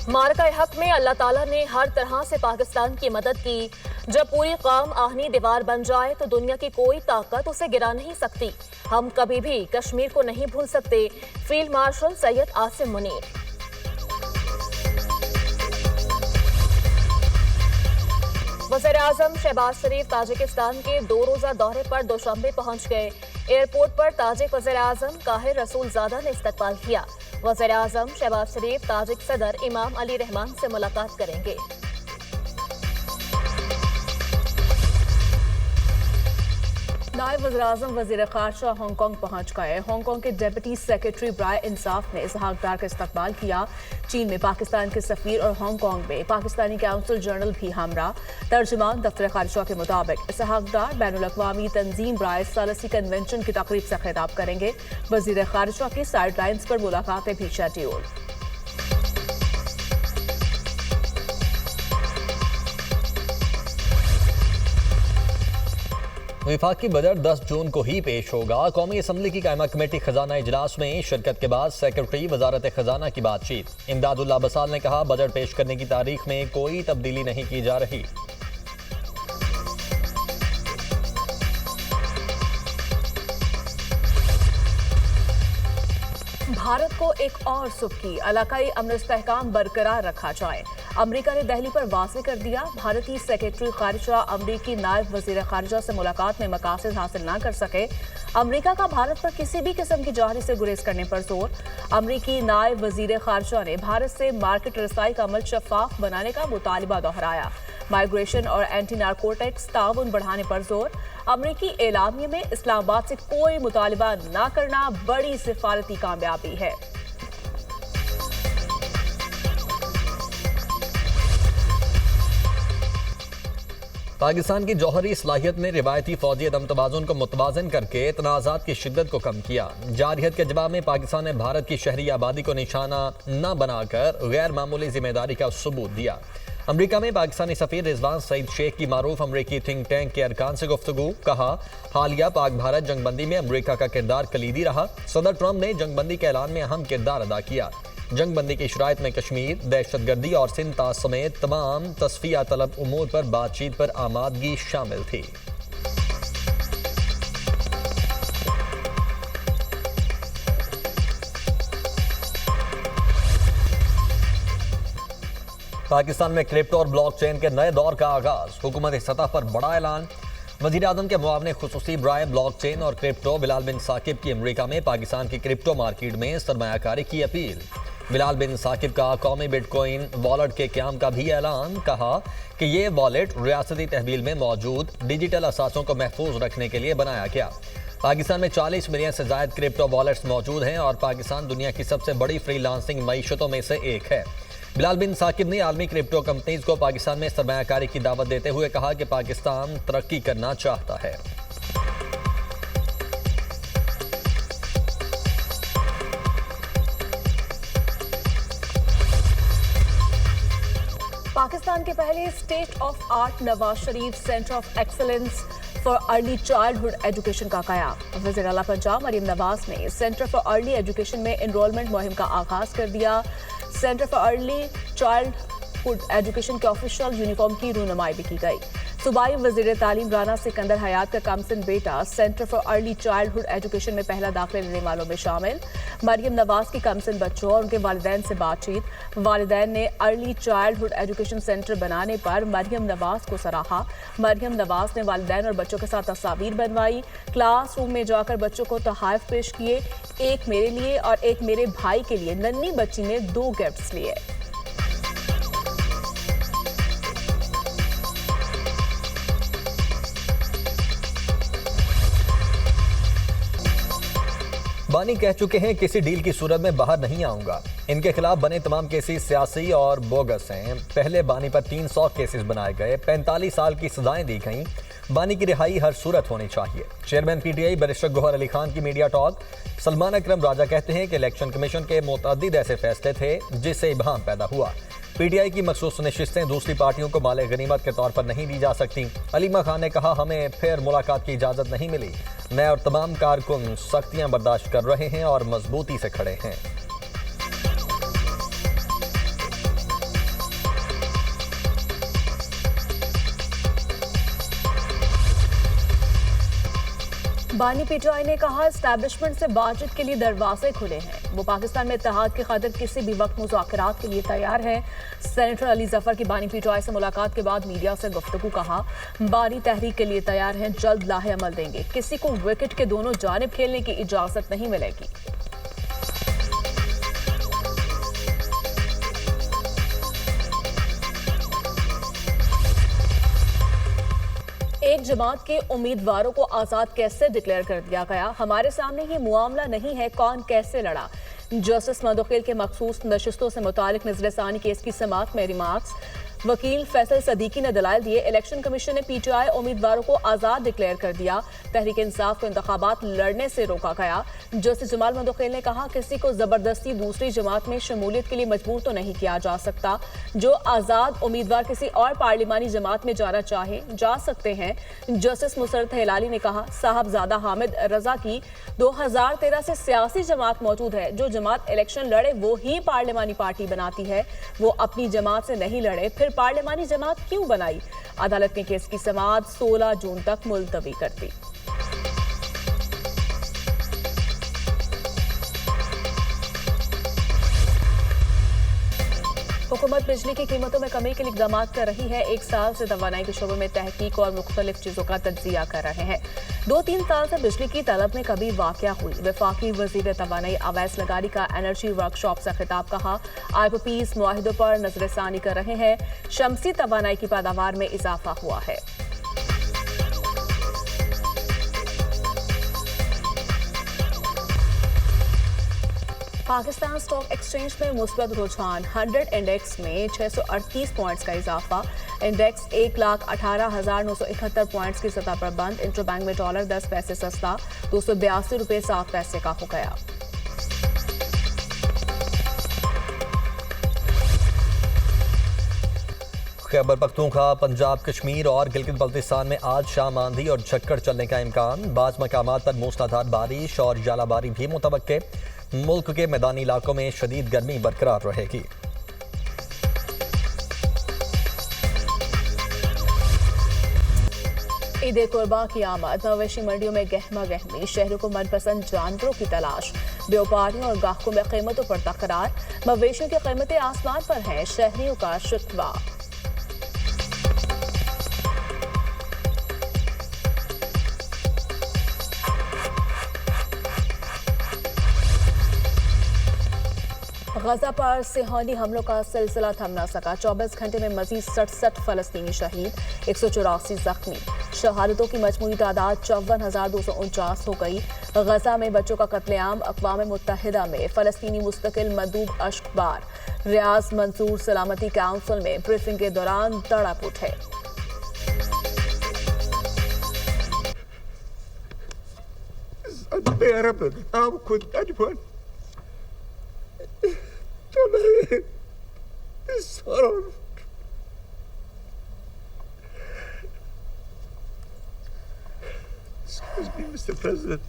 मार्का हक में अल्लाह ताला ने हर तरह से पाकिस्तान की मदद की। जब पूरी कौम आहनी दीवार बन जाए तो दुनिया की कोई ताकत उसे गिरा नहीं सकती। हम कभी भी कश्मीर को नहीं भूल सकते। Field marshal Syed Asim Munir. वज़ीर-ए-आज़म शहबाज शरीफ ताजिकिस्तान के 2 रोज़ा दौरे पर दोशंबे पहुंच गए। एयरपोर्ट पर ताजिक वज़ीर-ए-आज़म काहिर रसूलज़ादा ने इस्तकबाल किया। वज़ीर-ए-आज़म शहबाज शरीफ ताजिक सदर इमाम अली रहमान से मुलाकात करेंगे। नायब वज़ीर-ए-आज़म वज़ीर ख़ारजा हांगकांग पहुंच गए। हांगकांग के डिप्टी सेक्रेटरी ब्राय इंसाफ ने इसहाक डार का इस्तकबाल किया। चीन में पाकिस्तान के सफ़ीर और हांगकांग में पाकिस्तानी काउंसिल जनरल भी हमरा। तर्जुमान दफ्तर ख़ारजा के मुताबिक इसहाक डार बैनुल अक़वामी तंजीम ब्राय सालसी कन्वेंशन की तक़रीब से खिताब करेंगे। वज़ीर ख़ारजा की साइड लाइन्स पर मुलाकातें भी शेड्यूल। वफाकी बजट 10 जून को ही पेश होगा। कौमी असम्बली की कायमा कमेटी खजाना इजलास में शिरकत के बाद सेक्रेटरी वजारत खजाना की बातचीत। इमदादुल्लाह बसाल ने कहा, बजट पेश करने की तारीख में कोई तब्दीली नहीं की जा रही। भारत को एक और सुबकी इलाकाई अमन इस्तेहकाम बरकरार रखा जाए। अमरीका ने दहली पर वाज़ेह कर दिया, भारतीय सेक्रेटरी खारिजा अमरीकी नायब वज़ीर खारिजा से मुलाकात में मकासद हासिल न कर सके। अमरीका का भारत पर किसी भी किस्म की जौहरी से गुरेज करने पर जोर। अमरीकी नायब वज़ीर खारिजा ने भारत से मार्केट रसाई का अमल शफाफ बनाने का मुतालिबा दोहराया। माइग्रेशन और एंटी नारकोटिक्स ताउन बढ़ाने पर जोर। अमरीकी एलामिया में इस्लामाबाद से कोई मुतालिबा न करना बड़ी सिफारती कामयाबी है। पाकिस्तान की जौहरी सलाहियत ने रिवायती फौजी अदम तवाज़ुन को मुतवाज़न करके तनाज़ात की शिद्दत को कम किया। जारहियत के जवाब में पाकिस्तान ने भारत की शहरी आबादी को निशाना न बनाकर गैर मामूली जिम्मेदारी का सबूत दिया। अमरीका में पाकिस्तानी सफ़ीर रिजवान सईद शेख की मारूफ अमरीकी थिंक टैंक के अरकान से गुफ्तगू। कहा, हालिया पाक भारत जंगबंदी में अमरीका का किरदार कलीदी रहा। सदर ट्रंप ने जंगबंदी के ऐलान में अहम किरदार अदा किया। जंगबंदी की शराइत में कश्मीर, दहशतगर्दी और सिंध समेत तमाम तस्फिया तलब उमूर पर बातचीत पर आमादगी शामिल थी। पाकिस्तान में क्रिप्टो और ब्लॉकचेन के नए दौर का आगाज। हुकूमती सतह पर बड़ा ऐलान। वज़ीर आज़म के मुआवने खुसूसी ब्राय ब्लॉकचेन और क्रिप्टो बिलाल बिन साकिब की अमरीका में पाकिस्तान की क्रिप्टो मार्केट में सरमायाकारी की अपील। बिलाल बिन साकिब का कौमी बिटकॉइन वॉलेट के क़याम का भी ऐलान। कहा कि ये वॉलेट रियासती तहवील में मौजूद डिजिटल असासों को महफूज रखने के लिए बनाया गया। पाकिस्तान में 40 मिलियन से ज़ायद क्रिप्टो वॉलेट्स मौजूद हैं और पाकिस्तान दुनिया की सबसे बड़ी फ्रीलांसिंग मईशतों में से एक है। बिलाल बिन साकिब ने आलमी क्रिप्टो कंपनीज को पाकिस्तान में सरमायाकारी की दावत देते हुए कहा कि पाकिस्तान तरक्की करना चाहता है। पाकिस्तान के पहले state of art Nawaz Sharif centre of excellence for early childhood education का कयाम। वज़ीर आला पंजाब मरियम नवाज ने सेंटर फॉर अर्ली एजुकेशन में एनरोलमेंट मुहिम का आगाज कर दिया। Centre for early childhood education के ऑफिशियल यूनिफॉर्म की रूनुमाई भी की गई। सूबाई वज़ीर तालीम राना सिकंदर हयात का कमसिन बेटा centre for early childhood education में पहला दाखिला लेने वालों में शामिल। मरियम नवाज की कमसिन बच्चों और उनके वालिदैन से बातचीत। वालिदैन ने अर्ली चाइल्डहुड एजुकेशन सेंटर बनाने पर मरियम नवाज को सराहा। मरियम नवाज ने वालिदैन और बच्चों के साथ तस्वीर बनवाई। क्लासरूम में जाकर बच्चों को तोहफे पेश किए। एक मेरे लिए और एक मेरे भाई के लिए नन्ही बच्ची ने 2 गिफ्ट्स लिए। बानी कह चुके हैं, किसी डील की सूरत में बाहर नहीं आऊंगा। इनके खिलाफ बने तमाम केसेस सियासी और बोगस हैं। पहले बानी पर 300 केसेस बनाए गए, 45 साल की सजाएं दी गईं। बानी की रिहाई हर सूरत होनी चाहिए। Chairman PTI barrister Gohar Ali Khan की मीडिया टॉक। सलमान अकरम राजा कहते हैं कि इलेक्शन कमीशन के मुतअद्दिद ऐसे फैसले थे जिससे इबहम पैदा हुआ। पीटीआई की मखसूस नशिस्तें दूसरी पार्टियों को माले गनीमत के तौर पर नहीं दी जा सकती। अलीमा खान ने कहा, हमें फिर मुलाकात की इजाज़त नहीं मिली। मैं और तमाम कारकुन सख्तियां बर्दाश्त कर रहे हैं और मजबूती से खड़े हैं। बानी पीटीआई ने कहा एस्टैब्लिशमेंट से बातचीत के लिए दरवाजे खुले हैं। वो पाकिस्तान में इत्तेहाद की खातिर किसी भी वक्त मुज़ाकरात के लिए तैयार है। सेनेटर अली जफर की बानी पीटीआई से मुलाकात के बाद मीडिया से गुफ्तगू। कहा बानी तहरीक के लिए तैयार हैं, जल्द लाहे अमल देंगे। किसी को विकेट के दोनों जानिब खेलने की इजाजत नहीं मिलेगी। एक जमात के उम्मीदवारों को आजाद कैसे डिक्लेयर कर दिया गया? हमारे सामने ये मुआमला नहीं है कौन कैसे लड़ा। जस्टिस मदोखेल के मखसूस नशिस्तों से मुतालिक नजरसानी केस की समाअत में रिमार्क्स। वकील फैसल सदीकी ने दलाल दिए। इलेक्शन कमीशन ने पीटीआई उम्मीदवारों को आजाद डिक्लेयर कर दिया। तहरीक इंसाफ को इंतखाबात लड़ने से रोका गया। जस्टिस जमाल मदोखेल ने कहा किसी को जबरदस्ती दूसरी जमात में शमूलियत के लिए मजबूर तो नहीं किया जा सकता। जो आजाद उम्मीदवार किसी और पार्लिमानी जमात में जाना चाहे जा सकते हैं। जस्टिस मुसरत हिलाली ने कहा साहबजादा हामिद रजा की 2013 से सियासी जमात मौजूद है। जो जमात इलेक्शन लड़े वो ही पार्लिमानी पार्टी बनाती है। वो अपनी जमात से नहीं लड़े फिर पार्लिमानी जमात क्यों बनाई? अदालत ने केस की समाअत 16 जून तक मुलतवी कर दी। हुकूमत बिजली की कीमतों में कमी के लिए इक़दाम कर रही है। 1 साल से तवानाई के शोबे में तहकीक और मुख्तलिफ चीज़ों का तज्जिया कर रहे हैं। 2-3 साल से बिजली की तलब में कभी वाक़या हुई। वफाकी वज़ीर तवानाई अवैस लगारी का एनर्जी वर्कशॉप से खिताब। कहा IPPs मुआहिदों पर नजरसानी कर रहे हैं। शमसी तवानाई की पैदावार में इजाफा हुआ है। पाकिस्तान स्टॉक एक्सचेंज में मुस्बत रुझान। 100 इंडेक्स में 638 पॉइंट्स का इजाफा। इंडेक्स 1,18,971 पॉइंट्स की सतह पर बंद। इंटरबैंक में डॉलर 10 पैसे सस्ता 282 रुपये 7 पैसे का हो गया। खैबर पख्तूनख्वा, पंजाब, कश्मीर और गिलगित बल्तिस्तान में आज शाम आंधी और झक्कड़ चलने का इम्कान। बाज़ मकामात पर मूसलाधार बारिश और जालाबारी भी मुतवक्के। मुल्क के मैदानी इलाकों में शदीद गर्मी बरकरार रहेगी। ईद कुर्बान की आमद। मवेशी मंडियों में गहमा गहमी। शहरों को मनपसंद जानवरों की तलाश। व्यापारियों और गाहकों में कीमतों पर तकरार। मवेशियों की कीमतें आसमान पर हैं। शहरियों का शिकवा। गजा पर सेहानी हमलों का सिलसिला थम न सका। 24 घंटे में मजीद 67 फलस्तीनी शहीद, 184 जख्मी। शहादतों की मजमूई तादाद 54,249 हो गई। गजा में बच्चों का कत्लेआम। अक़वाम मुत्तहिदा में फलस्तीनी मुस्तकिल मंदूब अशकबार रियाज मंसूर सलामती काउंसिल में ब्रीफिंग के दौरान तड़प उठे। Excuse me, Mr. President.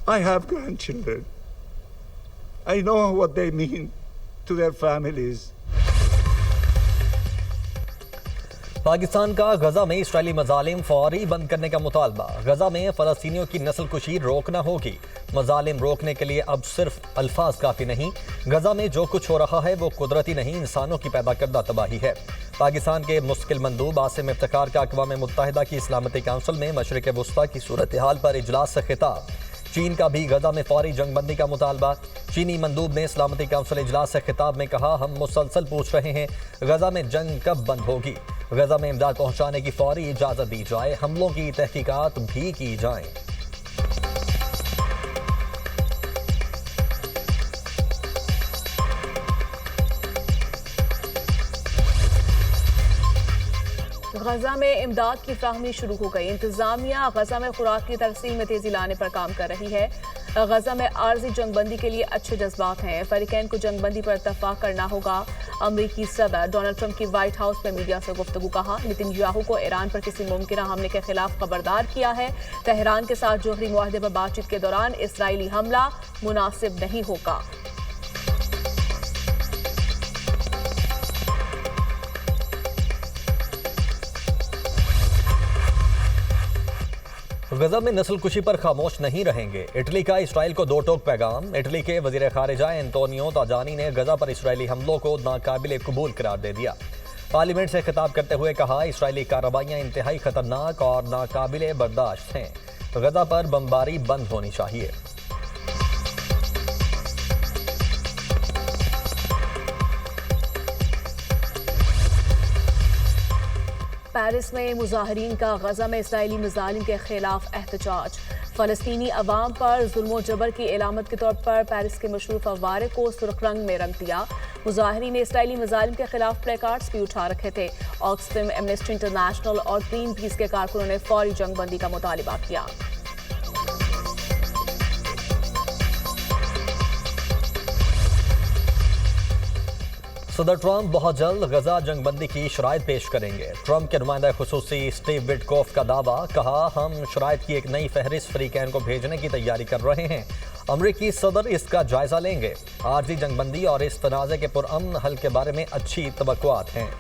I have grandchildren. I know what they mean to their families. Pakistan का गजा में इसराइली मजालिम फौरी बंद करने का मुतालबा। गजा में फ़लस्तीनियों की नस्ल कुशी रोकना होगी। मजालिम रोकने के लिए अब सिर्फ अल्फाज काफ़ी नहीं। गजा में जो कुछ हो रहा है वो कुदरती नहीं, इंसानों की पैदा करदा तबाही है। पाकिस्तान के मुस्तकिल मंदूब आसिम इफ्तिखार का अक़वाम मुत्तहिदा की सलामती काउंसिल में मशरिक़ वुस्ता की सूरत हाल पर इजलास से खिताब। चीन का भी गजा में फौरी जंगबंदी का मुतालबा। चीनी मंदूब ने सलामती काउंसिल इजलास से खिताब में कहा हम मुसलसल पूछ रहे हैं गजा में जंग कब बंद होगी। गजा में इमदाद पहुंचाने की फौरी इजाज़त दी जाए। हमलों की तहकीकात भी की जाए। गजा में इमदाद की फ्राहमी शुरू हो गई। इंतजामिया गजा में खुराक की तकसीम में तेजी लाने पर काम कर रही है। गजा में आर्जी जंगबंदी के लिए अच्छे जज्बात हैं। फरीकैन को जंगबंदी पर इत्तफाक करना होगा। अमरीकी सदर डोनाल्ड ट्रंप की व्हाइट हाउस में मीडिया से गुफ्तगू। कहा नेतन्याहू को ईरान पर किसी मुमकिन हमले के खिलाफ खबरदार किया है। तेहरान के साथ जोहरी मुआहदे पर बातचीत के दौरान इसराइली हमला मुनासिब नहीं होगा। गजा में नस्लकुशी पर खामोश नहीं रहेंगे। इटली का इसराइल को दो टोक पैगाम। इटली के वजीर खारिजा एंटोनियो ताजानी ने गजा पर इसराइली हमलों को नाकाबिले कबूल करार दे दिया। पार्लियामेंट से खिताब करते हुए कहा, इसराइली कार्रवाइयां इंतहाई खतरनाक और नाकाबिले बर्दाश्त हैं। गजा पर बमबारी बंद होनी चाहिए। पेरिस में मुजाहिरीन का गजा में इसराइली मजालिम के खिलाफ एहतजाज। फलस्तीनी अवाम पर जुल्म जबर की इलामत के तौर पर पेरिस के मशहूर फव्वारे को सुर्ख रंग में रंग दिया। मुजाहिरीन ने इसराइली मजालिम के खिलाफ प्लेकार्ड्स भी उठा रखे थे। ऑक्सफैम, एमनेस्टी इंटरनेशनल और ग्रीन पीस के कारकुनों ने फौरी जंगबंदी का मुतालिबा किया। सदर ट्रंप बहुत जल्द गजा जंगबंदी की शराइत पेश करेंगे। ट्रंप के नुमाइंदा खुसूसी स्टीव विटकोफ का दावा, कहा हम शराइत की एक नई फहरिस्त फ्रीकैन को भेजने की तैयारी कर रहे हैं। अमरीकी सदर इसका जायजा लेंगे। आर्जी जंगबंदी और इस तनाज़े के पुरअमन हल के बारे में अच्छी तवक्कुआत हैं।